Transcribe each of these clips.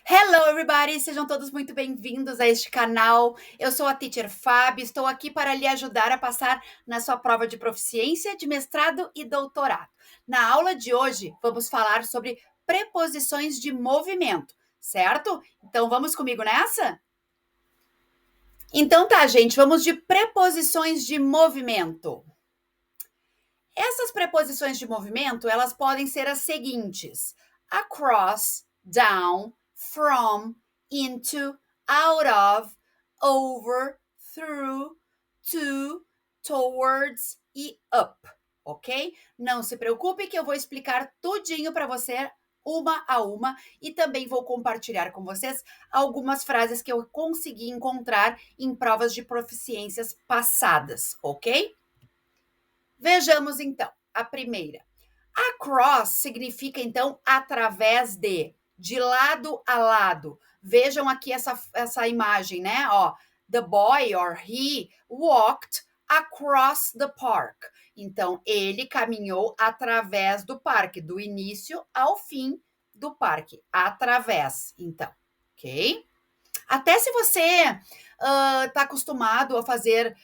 Hello, everybody! Sejam todos muito bem-vindos a este canal. Eu sou a Teacher Fábio, estou aqui para lhe ajudar a passar na sua prova de proficiência de mestrado e doutorado. Na aula de hoje, vamos falar sobre preposições de movimento, certo? Então, vamos comigo nessa? Então tá, gente, vamos de preposições de movimento. Essas preposições de movimento, elas podem ser as seguintes: across, down, from, into, out of, over, through, to, towards e up, ok? Não se preocupe que eu vou explicar tudinho para você uma a uma e também vou compartilhar com vocês algumas frases que eu consegui encontrar em provas de proficiências passadas, ok? Vejamos então a primeira. Across significa então através de lado a lado. Vejam aqui essa imagem, né? Ó, the boy or he walked across the park. Então, ele caminhou através do parque, do início ao fim do parque. Através, então, ok? Até se você está acostumado a fazer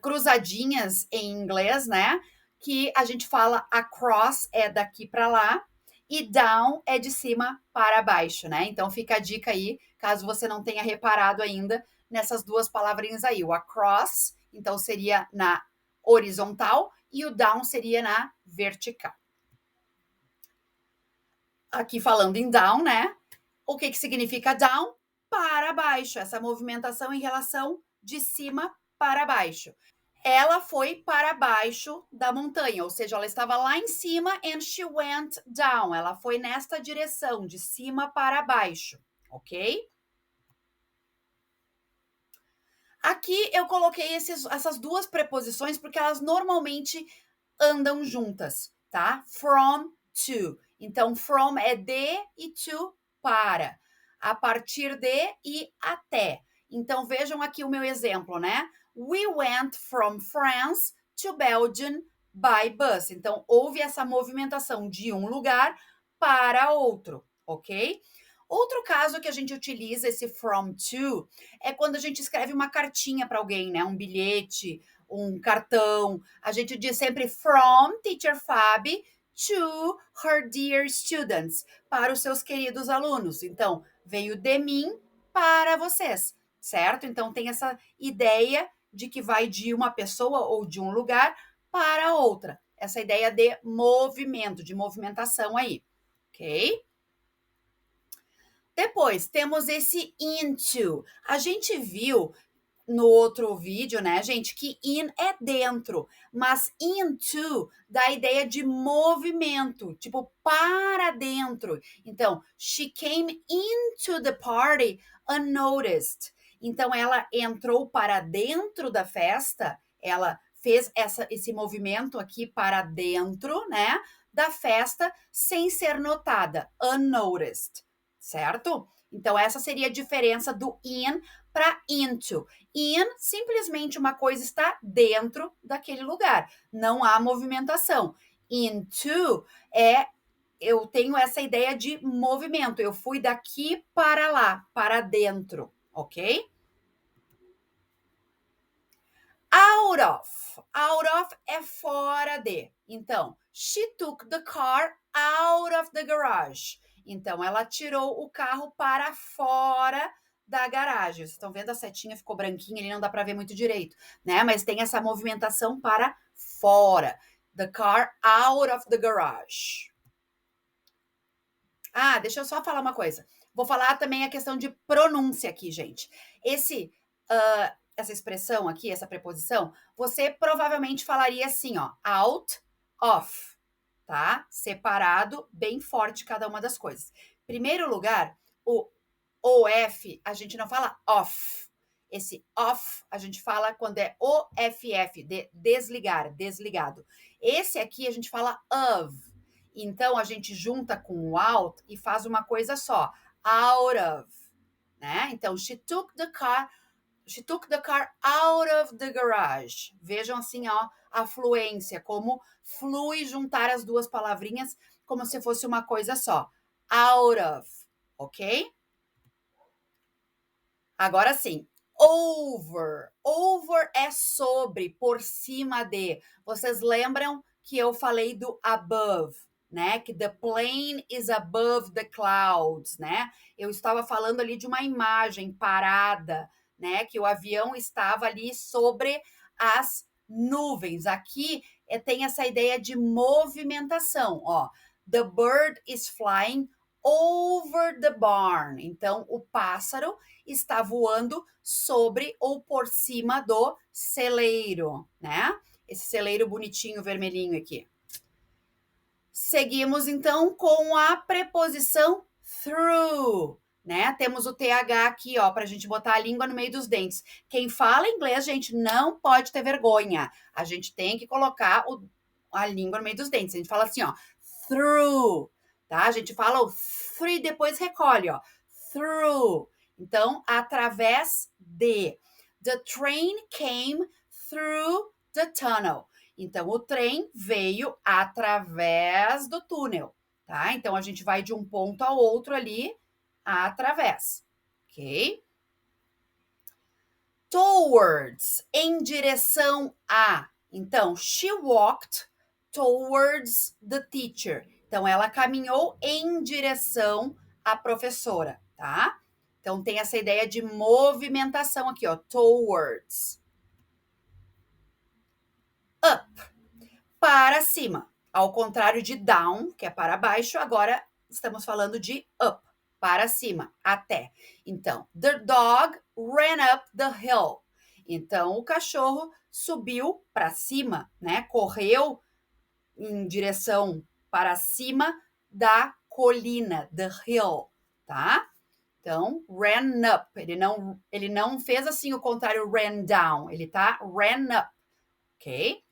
cruzadinhas em inglês, né? Que a gente fala across é daqui para lá e down é de cima para baixo, né? Então fica a dica aí, caso você não tenha reparado ainda nessas duas palavrinhas aí. O across, então seria na horizontal e o down seria na vertical. Aqui falando em down, né? O que significa down? Para baixo, essa movimentação em relação de cima para baixo. Ela foi para baixo da montanha, ou seja, ela estava lá em cima and she went down. Ela foi nesta direção, de cima para baixo, ok? Aqui eu coloquei essas duas preposições porque elas normalmente andam juntas, tá? From, to. Então, from é de e to, para. A partir de e até. Então, vejam aqui o meu exemplo, né? We went from France to Belgium by bus. Então, houve essa movimentação de um lugar para outro, ok? Outro caso que a gente utiliza esse from to é quando a gente escreve uma cartinha para alguém, né? Um bilhete, um cartão. A gente diz sempre from Teacher Fabi to her dear students, para os seus queridos alunos. Então, veio de mim para vocês, certo? Então, tem essa ideia de que vai de uma pessoa ou de um lugar para outra. Essa ideia de movimento, de movimentação aí, ok? Depois, temos esse into. A gente viu no outro vídeo, né, gente, que in é dentro, mas into dá a ideia de movimento, tipo para dentro. Então, she came into the party unnoticed. Então, ela entrou para dentro da festa, ela fez esse movimento aqui para dentro, né, da festa sem ser notada, unnoticed, certo? Então, essa seria a diferença do in para into. In, simplesmente uma coisa está dentro daquele lugar, não há movimentação. Into eu tenho essa ideia de movimento, eu fui daqui para lá, para dentro, ok? Out of. Out of é fora de. Então, she took the car out of the garage. Então, ela tirou o carro para fora da garagem. Vocês estão vendo a setinha ficou branquinha, ele não dá para ver muito direito, né? Mas tem essa movimentação para fora. The car out of the garage. Ah, deixa eu só falar uma coisa. Vou falar também a questão de pronúncia aqui, gente. Essa expressão aqui, essa preposição, você provavelmente falaria assim, ó, out of, tá? Separado, bem forte cada uma das coisas. Primeiro lugar, o OF, a gente não fala off. Esse off, a gente fala quando é OFF, de desligar, desligado. Esse aqui a gente fala of. Então, a gente junta com o out e faz uma coisa só, out of, né? Então, she took the car out of the garage. Vejam assim, ó, a fluência, como flui juntar as duas palavrinhas como se fosse uma coisa só. Out of, ok? Agora sim, over. Over é sobre, por cima de. Vocês lembram que eu falei do above, né? Que the plane is above the clouds, né? Eu estava falando ali de uma imagem parada, né? Que o avião estava ali sobre as nuvens. Aqui tem essa ideia de movimentação, ó. The bird is flying over the barn. Então, o pássaro está voando sobre ou por cima do celeiro, né? Esse celeiro bonitinho vermelhinho aqui. Seguimos então com a preposição through, né? Temos o TH aqui, ó, para a gente botar a língua no meio dos dentes. Quem fala inglês, gente, não pode ter vergonha. A gente tem que colocar a língua no meio dos dentes. A gente fala assim, ó, through, tá? A gente fala o through e depois recolhe, ó, through. Então, através de. The train came through the tunnel. Então, o trem veio através do túnel, tá? Então, a gente vai de um ponto ao outro ali, através, ok? Towards, em direção a. Então, she walked towards the teacher. Então, ela caminhou em direção à professora, tá? Então, tem essa ideia de movimentação aqui, ó, towards. Up, para cima. Ao contrário de down, que é para baixo, agora estamos falando de up, para cima, até. Então, the dog ran up the hill. Então, o cachorro subiu para cima, né? Correu em direção para cima da colina, the hill, tá? Então, ran up. Ele não fez assim o contrário, ran down. Ele tá ran up, ok?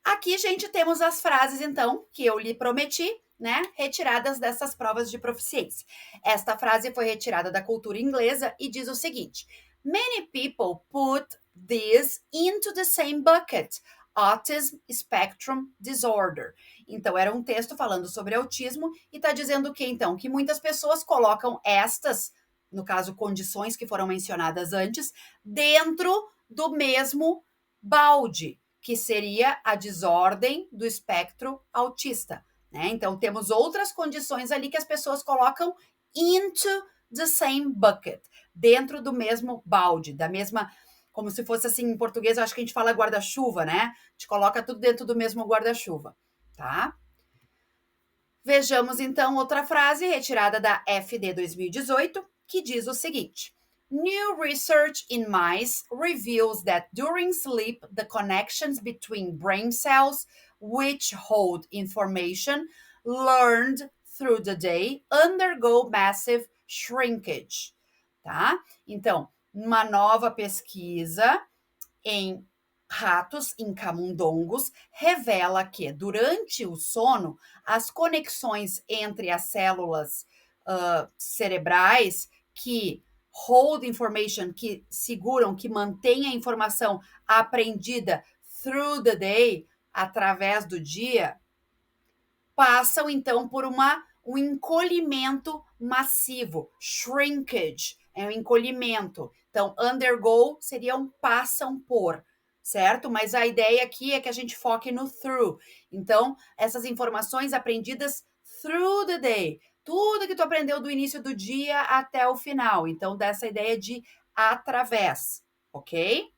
Aqui, gente, temos as frases, então, que eu lhe prometi, né? Retiradas dessas provas de proficiência. Esta frase foi retirada da cultura inglesa e diz o seguinte: Many people put this into the same bucket. Autism Spectrum Disorder. Então, era um texto falando sobre autismo e está dizendo o que, então? Que muitas pessoas colocam estas, no caso, condições que foram mencionadas antes, dentro do mesmo balde, que seria a desordem do espectro autista, né? Então, temos outras condições ali que as pessoas colocam into the same bucket, dentro do mesmo balde, da mesma, como se fosse assim, em português, eu acho que a gente fala guarda-chuva, né? A gente coloca tudo dentro do mesmo guarda-chuva, tá? Vejamos, então, outra frase retirada da FD 2018, que diz o seguinte: New research in mice reveals that during sleep, the connections between brain cells, which hold information learned through the day, undergo massive shrinkage. Tá? Então, uma nova pesquisa em ratos, em camundongos, revela que durante o sono, as conexões entre as células cerebrais que hold information, que seguram, que mantêm a informação aprendida through the day, através do dia, passam então por um encolhimento massivo, shrinkage, é um encolhimento. Então, undergo seriam passam por, certo? Mas a ideia aqui é que a gente foque no through. Então, essas informações aprendidas through the day, tudo que tu aprendeu do início do dia até o final. Então, dessa ideia de através, ok?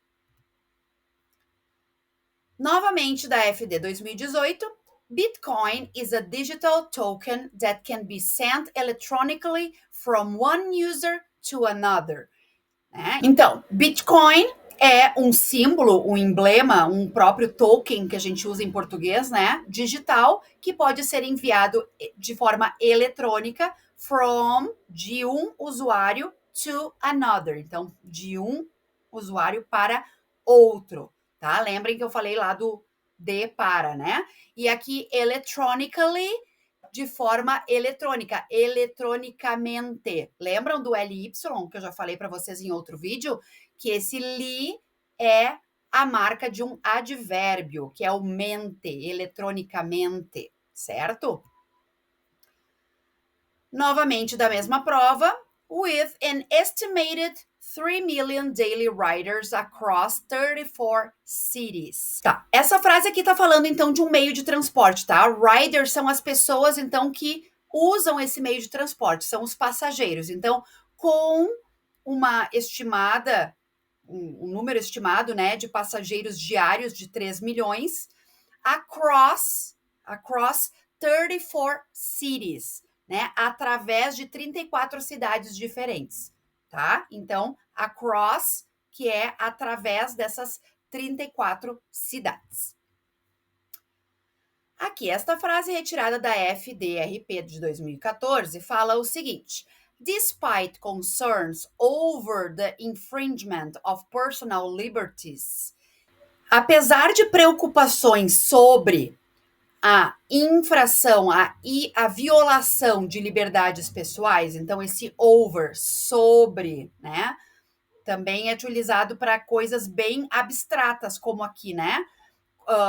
Novamente da FD 2018, Bitcoin is a digital token that can be sent electronically from one user to another. Então, Bitcoin é um símbolo, um emblema, um próprio token que a gente usa em português, né? Digital, que pode ser enviado de forma eletrônica de um usuário to another. Então, de um usuário para outro, tá? Lembrem que eu falei lá do de para, né? E aqui, electronically, de forma eletrônica, eletronicamente. Lembram do LY, que eu já falei para vocês em outro vídeo? Que esse li é a marca de um advérbio, que é o mente, eletronicamente, certo? Novamente da mesma prova, with an estimated 3 million daily riders across 34 cities. Tá, essa frase aqui tá falando então de um meio de transporte, tá? Riders são as pessoas então que usam esse meio de transporte, são os passageiros. Então, com uma estimada, um número estimado, né, de passageiros diários de 3 milhões, across 34 cities, né, através de 34 cidades diferentes, tá? Então, across, que é através dessas 34 cidades. Aqui, esta frase retirada da FDRP de 2014 fala o seguinte: Despite concerns over the infringement of personal liberties, apesar de preocupações sobre a infração, a violação de liberdades pessoais, então esse over, sobre, né, também é utilizado para coisas bem abstratas, como aqui, né,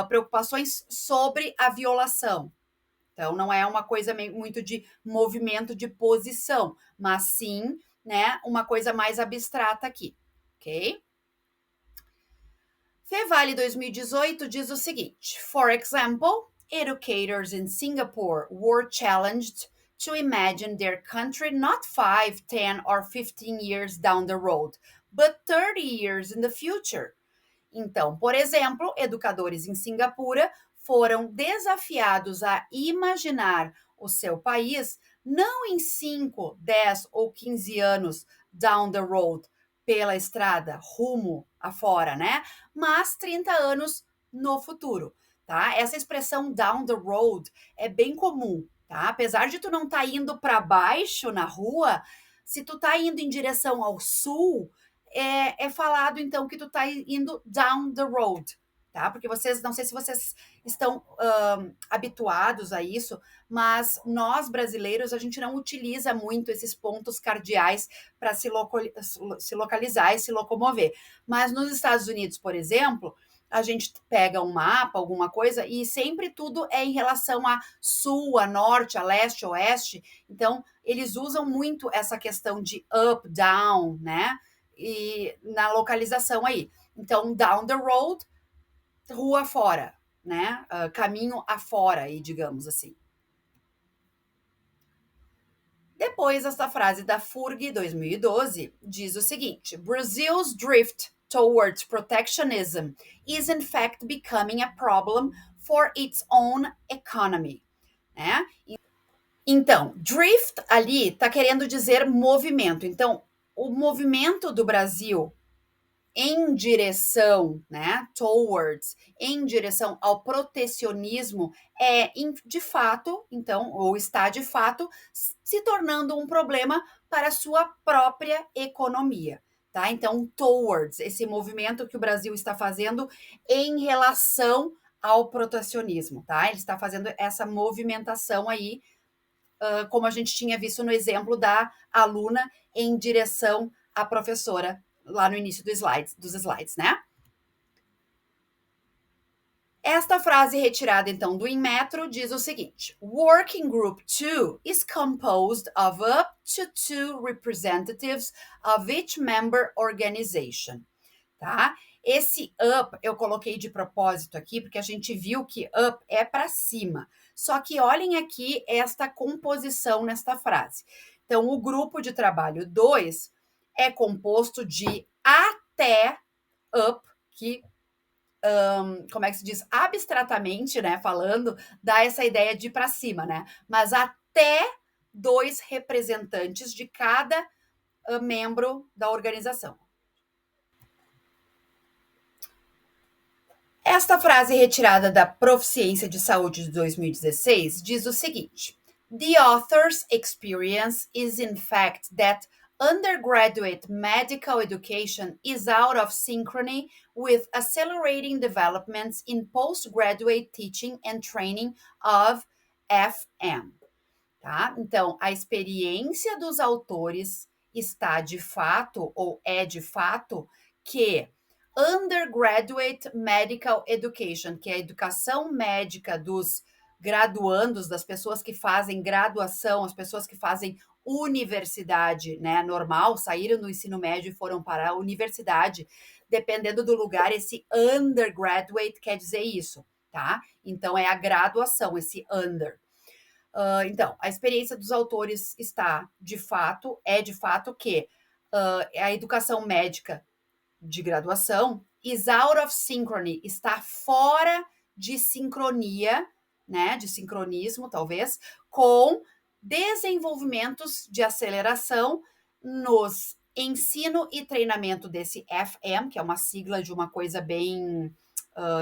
preocupações sobre a violação. Então, não é uma coisa muito de movimento de posição, mas sim, né, uma coisa mais abstrata aqui, ok? Fevale 2018 diz o seguinte: For example, educators in Singapore were challenged to imagine their country not 5, 10 or 15 years down the road, but 30 years in the future. Então, por exemplo, educadores em Singapura foram desafiados a imaginar o seu país não em 5, 10 ou 15 anos down the road, pela estrada, rumo afora, né? Mas 30 anos no futuro, tá? Essa expressão down the road é bem comum, tá? Apesar de tu não estar indo para baixo na rua, se tu tá indo em direção ao sul, é falado então que tu tá indo down the road, tá? Porque vocês, não sei se vocês estão habituados a isso, mas nós brasileiros, a gente não utiliza muito esses pontos cardeais para se localizar e se locomover. Mas nos Estados Unidos, por exemplo, a gente pega um mapa, alguma coisa, e sempre tudo é em relação a sul, a norte, a leste, oeste. Então, eles usam muito essa questão de up, down, né? E na localização aí. Então, down the road, rua fora, né? Caminho afora aí, digamos assim. Depois, essa frase da FURG 2012 diz o seguinte: Brazil's drift towards protectionism is in fact becoming a problem for its own economy, né? Então, drift ali está querendo dizer movimento. Então, o movimento do Brasil em direção, né, towards, em direção ao protecionismo, de fato, então, ou está de fato se tornando um problema para a sua própria economia, tá? Então, towards, esse movimento que o Brasil está fazendo em relação ao protecionismo, tá? Ele está fazendo essa movimentação aí, como a gente tinha visto no exemplo da aluna em direção à professora lá no início dos slides, né? Esta frase retirada então do Inmetro diz o seguinte: Working Group 2 is composed of up to 2 representatives of each member organization, tá? Esse up eu coloquei de propósito aqui porque a gente viu que up é para cima. Só que olhem aqui esta composição nesta frase. Então, o grupo de trabalho 2 é composto de até up, que, como é que se diz? Abstratamente, né, falando, dá essa ideia de ir para cima, né? Mas até 2 representantes de cada membro da organização. Esta frase retirada da Proficiência de Saúde de 2016 diz o seguinte: The author's experience is in fact that undergraduate medical education is out of synchrony with accelerating developments in postgraduate teaching and training of FM. Tá? Então, a experiência dos autores está de fato, ou é de fato, que undergraduate medical education, que é a educação médica dos graduandos, das pessoas que fazem graduação, as pessoas que fazem universidade, né, normal, saíram do ensino médio e foram para a universidade, dependendo do lugar, esse undergraduate quer dizer isso, tá? Então, é a graduação, esse under. Então, a experiência dos autores está, de fato, que a educação médica de graduação is out of synchrony, está fora de sincronia, né, de sincronismo, talvez, com desenvolvimentos de aceleração nos ensino e treinamento desse FM, que é uma sigla de uma coisa bem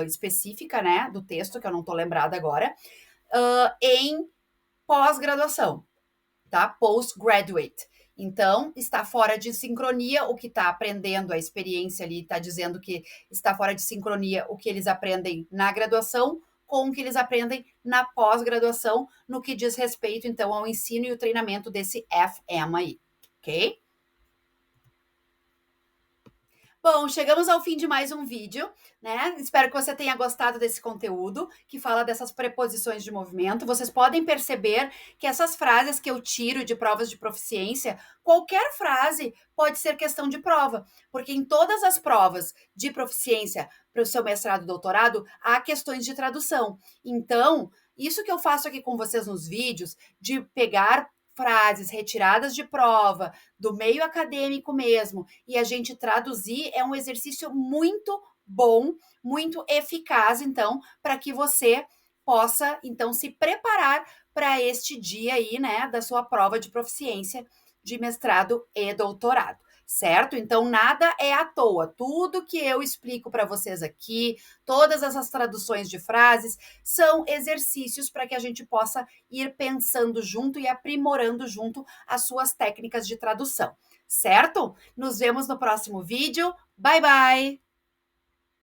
específica, né, do texto, que eu não estou lembrada agora, em pós-graduação, tá? Postgraduate. Então, está fora de sincronia o que está aprendendo, a experiência ali está dizendo que está fora de sincronia o que eles aprendem na graduação com o que eles aprendem na pós-graduação, no que diz respeito, então, ao ensino e o treinamento desse FM aí, ok? Bom, chegamos ao fim de mais um vídeo, né? Espero que você tenha gostado desse conteúdo que fala dessas preposições de movimento. Vocês podem perceber que essas frases que eu tiro de provas de proficiência, qualquer frase pode ser questão de prova, porque em todas as provas de proficiência para o seu mestrado e doutorado, há questões de tradução. Então, isso que eu faço aqui com vocês nos vídeos, de pegar frases retiradas de prova, do meio acadêmico mesmo, e a gente traduzir é um exercício muito bom, muito eficaz, então, para que você possa, então, se preparar para este dia aí, né, da sua prova de proficiência de mestrado e doutorado, certo? Então, nada é à toa. Tudo que eu explico para vocês aqui, todas essas traduções de frases, são exercícios para que a gente possa ir pensando junto e aprimorando junto as suas técnicas de tradução, certo? Nos vemos no próximo vídeo. Bye, bye!